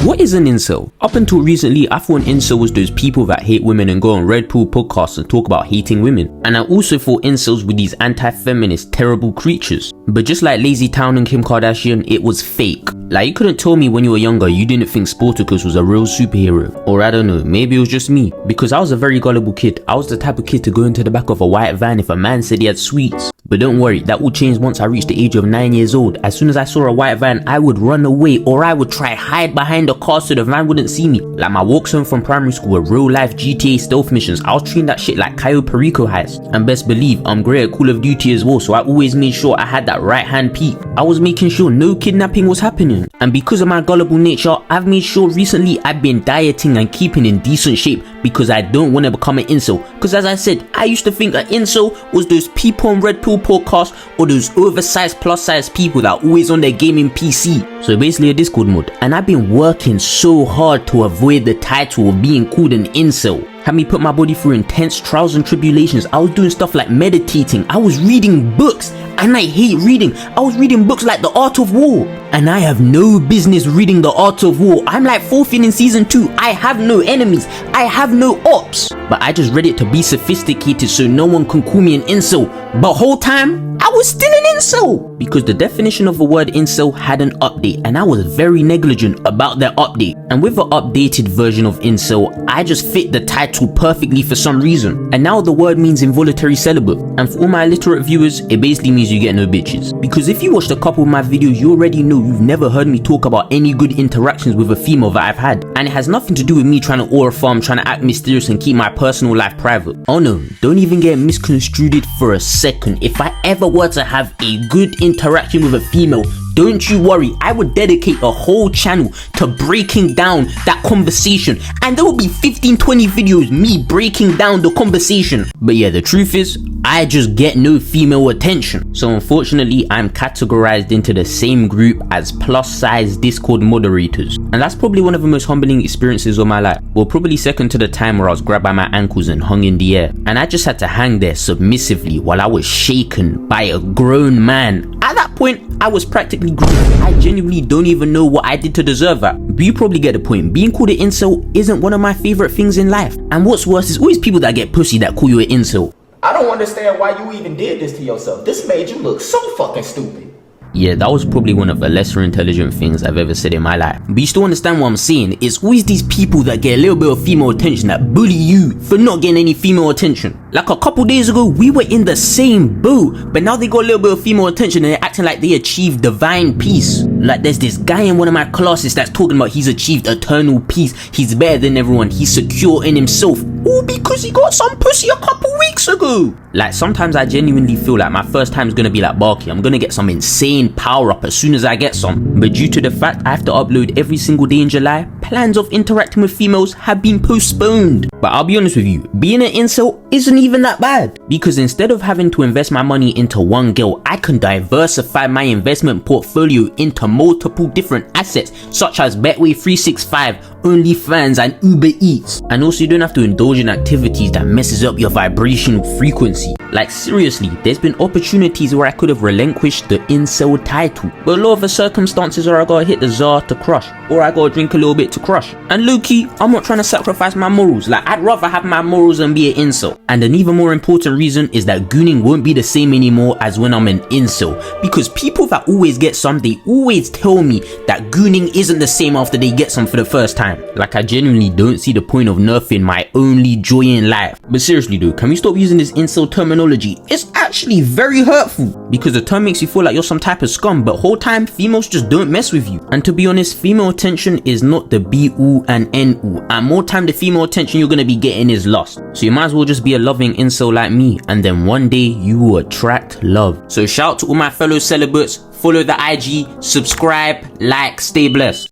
What is an incel? Up until recently, I thought an incel was those people that hate women and go on Red Pill podcasts and talk about hating women. And I also thought incels were these anti-feminist, terrible creatures. But just like Lazy Town and Kim Kardashian, it was fake. Like, you couldn't tell me when you were younger you didn't think Sportacus was a real superhero. Or I don't know, maybe it was just me. Because I was a very gullible kid. I was the type of kid to go into the back of a white van if a man said he had sweets. But don't worry, that will change once I reached the age of 9 years old. As soon as I saw a white van, I would run away, or I would try hide behind the car so the van wouldn't see me. Like, my walks home from primary school were real life GTA stealth missions. I was treating that shit like Cayo Perico heist. And best believe, I'm great at Call of Duty as well, so I always made sure I had that right hand peek. I was making sure no kidnapping was happening. And because of my gullible nature, I've made sure recently I've been dieting and keeping in decent shape because I don't want to become an incel. Because as I said, I used to think an incel was those people on Red Pill podcasts or those oversized plus size people that are always on their gaming PC. So basically a Discord mod. And I've been working so hard to avoid the title of being called an incel. Had me put my body through intense trials and tribulations. I was doing stuff like meditating. I was reading books, and I hate reading. I was reading books like The Art of War, and I have no business reading The Art of War. I'm like 4th in season 2. I have no enemies. I have no ops. But I just read it to be sophisticated so no one can call me an incel. But whole time, I was still an incel. Because the definition of the word incel had an update, and I was very negligent about that update. And with the updated version of incel, I just fit the title perfectly for some reason. And now the word means involuntary celibate. And for all my illiterate viewers, it basically means you get no bitches. Because if you watched a couple of my videos, you already know you've never heard me talk about any good interactions with a female that I've had. And it has nothing to do with me trying to aura farm, trying to act mysterious and keep my personal life private. Oh no, don't even get misconstrued for a second. If I ever were to have a good interaction with a female, don't you worry, I would dedicate a whole channel to breaking down that conversation, and there will be 15-20 videos me breaking down the conversation. But yeah, the truth is, I just get no female attention. So unfortunately, I'm categorized into the same group as plus size Discord moderators. And that's probably one of the most humbling experiences of my life. Well, probably second to the time where I was grabbed by my ankles and hung in the air. And I just had to hang there submissively while I was shaken by a grown man. At that point, I was practically grown. I genuinely don't even know what I did to deserve that. But you probably get the point. Being called an incel isn't one of my favorite things in life. And what's worse is always people that get pussy that call you an incel. I don't understand why you even did this to yourself. This made you look so fucking stupid. Yeah, that was probably one of the lesser intelligent things I've ever said in my life. But you still understand what I'm saying? It's always these people that get a little bit of female attention that bully you for not getting any female attention. Like a couple days ago, we were in the same boat, but now they got a little bit of female attention and they're acting like they achieved divine peace. Like there's this guy in one of my classes that's talking about he's achieved eternal peace. He's better than everyone. He's secure in himself. All because he got some pussy a couple weeks ago. Like sometimes I genuinely feel like my first time is gonna be like Barky. I'm gonna get some insane power up as soon as I get some. But due to the fact I have to upload every single day in July, plans of interacting with females have been postponed. But I'll be honest with you, being an incel isn't even that bad. Because instead of having to invest my money into one girl, I can diversify my investment portfolio into multiple different assets such as Betway 365, OnlyFans and Uber Eats. And also you don't have to indulge in activities that messes up your vibrational frequency. Like seriously, there's been opportunities where I could have relinquished the incel title, but a lot of the circumstances are I gotta hit the czar to crush, or I gotta drink a little bit to crush. And low-key, I'm not trying to sacrifice my morals. Like I'd rather have my morals than be an incel. And an even more important reason is that gooning won't be the same anymore as when I'm an incel, because people that always get some, they always tell me that gooning isn't the same after they get some for the first time. Like I genuinely don't see the point of nerfing my only joy in life. But seriously though, can we stop using this incel terminology? It's actually very hurtful because the term makes you feel like you're some type of scum, but whole time females just don't mess with you. And to be honest, female attention is not the be all and end all, and more time the female attention you're gonna be getting is lost. So you might as well just be a loving incel like me, and then one day you will attract love. So shout out to all my fellow celibates, follow the IG, subscribe, like, stay blessed.